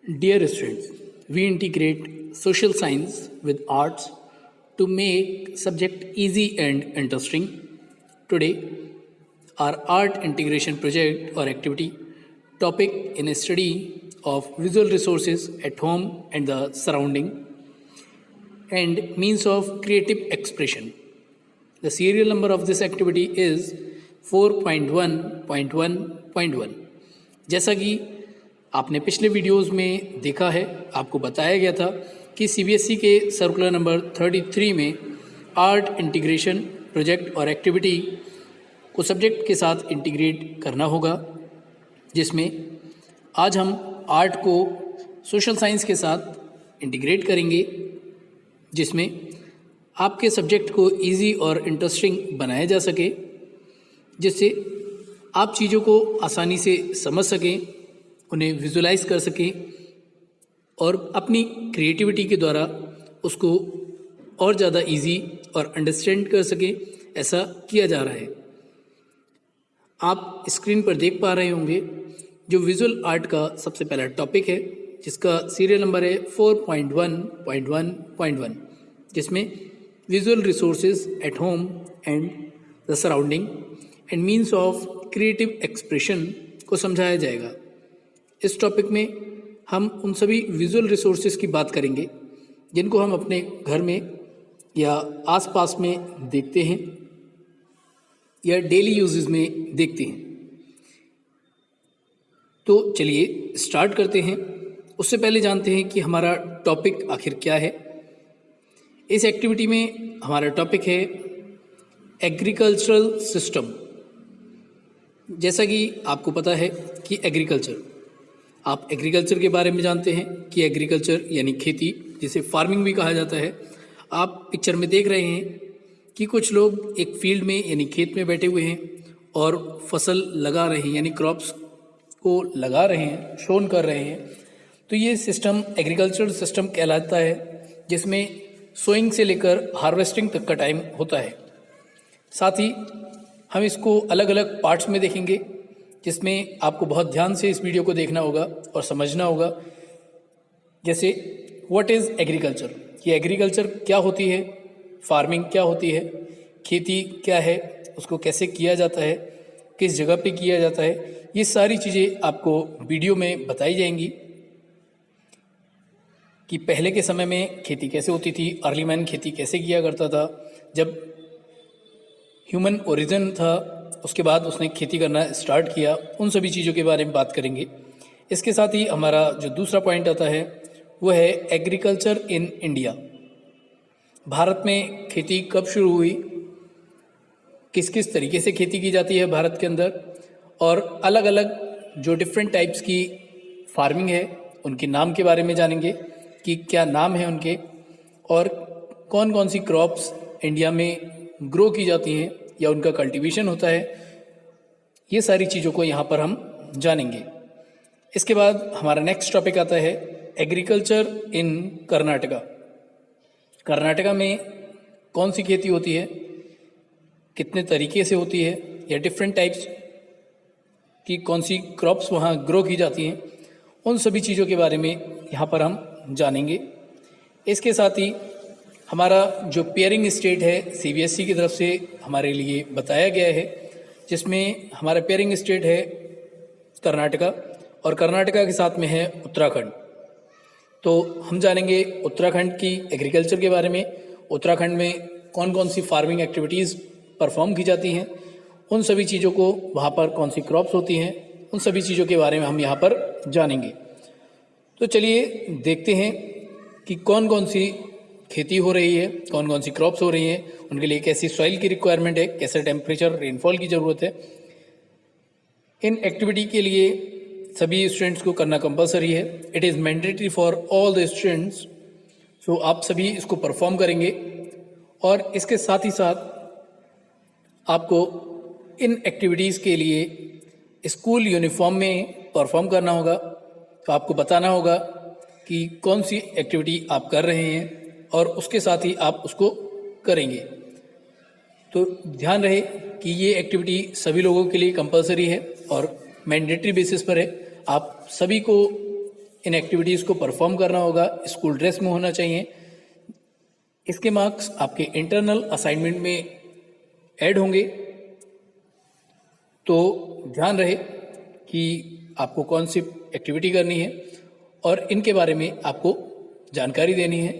Dear students, we integrate social science with arts to make subject easy and interesting. Today, our art integration project or activity topic in a study of visual resources at home and the surrounding and means of creative expression. The serial number of this activity is 4.1.1.1. जैसा कि आपने पिछले videos में देखा है, आपको बताया गया था कि सीबीएसई के सर्कुलर नंबर 33 में आर्ट इंटीग्रेशन प्रोजेक्ट और एक्टिविटी को सब्जेक्ट के साथ इंटीग्रेट करना होगा, जिसमें आज हम आर्ट को सोशल साइंस के साथ इंटीग्रेट करेंगे, जिसमें आपके सब्जेक्ट को इजी और इंटरेस्टिंग बनाया जा सके, जिससे आप चीज़ों को आसानी से समझ सकें, उन्हें विजुलाइज कर सकें और अपनी क्रिएटिविटी के द्वारा उसको और ज़्यादा इजी और अंडरस्टैंड कर सकें। ऐसा किया जा रहा है। आप स्क्रीन पर देख पा रहे होंगे जो विजुअल आर्ट का सबसे पहला टॉपिक है, जिसका सीरियल नंबर है 4.1.1.1, जिसमें visual resources at home and the surrounding and means of creative expression को समझाया जाएगा। इस टॉपिक में हम उन सभी विजुअल रिसोर्सेज की बात करेंगे जिनको हम अपने घर में या आसपास में देखते हैं या डेली यूजेस में देखते हैं। तो चलिए स्टार्ट करते हैं। उससे पहले जानते हैं कि हमारा टॉपिक आखिर क्या है। इस एक्टिविटी में हमारा टॉपिक है एग्रीकल्चरल सिस्टम। जैसा कि आपको पता है कि आप एग्रीकल्चर के बारे में जानते हैं कि एग्रीकल्चर यानी खेती, जिसे फार्मिंग भी कहा जाता है। आप पिक्चर में देख रहे हैं कि कुछ लोग एक फील्ड में यानी खेत में बैठे हुए हैं और फसल लगा रहे हैं, यानी क्रॉप्स को लगा रहे हैं, शोन कर रहे हैं। तो ये सिस्टम एग्रीकल्चरल सिस्टम कहलाता है, जिसमें सोइंग से लेकर हार्वेस्टिंग तक का टाइम होता है। साथ ही हम इसको अलग अलग पार्ट्स में देखेंगे, जिसमें आपको बहुत ध्यान से इस वीडियो को देखना होगा और समझना होगा। जैसे व्हाट इज़ एग्रीकल्चर, ये एग्रीकल्चर क्या होती है, फार्मिंग क्या होती है, खेती क्या है, उसको कैसे किया जाता है, किस जगह पे किया जाता है, ये सारी चीज़ें आपको वीडियो में बताई जाएंगी कि पहले के समय में खेती कैसे होती थी, अर्ली मैन खेती कैसे किया करता था, जब ह्यूमन ओरिजिन था उसके बाद उसने खेती करना स्टार्ट किया, उन सभी चीज़ों के बारे में बात करेंगे। इसके साथ ही हमारा जो दूसरा पॉइंट आता है वो है एग्रीकल्चर इन इंडिया। भारत में खेती कब शुरू हुई, किस किस तरीके से खेती की जाती है भारत के अंदर, और अलग अलग जो डिफरेंट टाइप्स की फार्मिंग है उनके नाम के बारे में जानेंगे कि क्या नाम है उनके और कौन कौन सी क्रॉप्स इंडिया में ग्रो की जाती हैं या उनका कल्टीवेशन होता है। ये सारी चीज़ों को यहाँ पर हम जानेंगे। इसके बाद हमारा नेक्स्ट टॉपिक आता है एग्रीकल्चर इन कर्नाटका। कर्नाटका में कौन सी खेती होती है, कितने तरीके से होती है, या डिफरेंट टाइप्स की कौन सी क्रॉप्स वहाँ ग्रो की जाती हैं, उन सभी चीज़ों के बारे में यहाँ पर हम जानेंगे। इसके साथ ही हमारा जो पेयरिंग स्टेट है सीबीएसई की तरफ से हमारे लिए बताया गया है, जिसमें हमारा पेयरिंग स्टेट है कर्नाटका और कर्नाटका के साथ में है उत्तराखंड। तो हम जानेंगे उत्तराखंड की एग्रीकल्चर के बारे में, उत्तराखंड में कौन कौन सी फार्मिंग एक्टिविटीज़ परफॉर्म की जाती हैं, उन सभी चीज़ों को, वहाँ पर कौन सी क्रॉप्स होती हैं, उन सभी चीज़ों के बारे में हम यहाँ पर जानेंगे। तो चलिए देखते हैं कि कौन कौन सी खेती हो रही है, कौन कौन सी क्रॉप्स हो रही हैं, उनके लिए कैसी सॉइल की रिक्वायरमेंट है, कैसे टेम्परेचर रेनफॉल की ज़रूरत है। इन एक्टिविटी के लिए सभी स्टूडेंट्स को करना कंपलसरी है। It is mandatory for all the students. So आप सभी इसको परफॉर्म करेंगे और इसके साथ ही साथ आपको इन एक्टिविटीज़ के लिए स्कूल यूनिफॉर्म में परफॉर्म करना होगा। तो आपको बताना होगा कि कौन सी एक्टिविटी आप कर रहे हैं और उसके साथ ही आप उसको करेंगे। तो ध्यान रहे कि ये एक्टिविटी सभी लोगों के लिए कंपलसरी है और मैंडेटरी बेसिस पर है। आप सभी को इन एक्टिविटीज़ को परफॉर्म करना होगा, स्कूल ड्रेस में होना चाहिए। इसके मार्क्स आपके इंटरनल असाइनमेंट में ऐड होंगे। तो ध्यान रहे कि आपको कौन सी एक्टिविटी करनी है और इनके बारे में आपको जानकारी देनी है।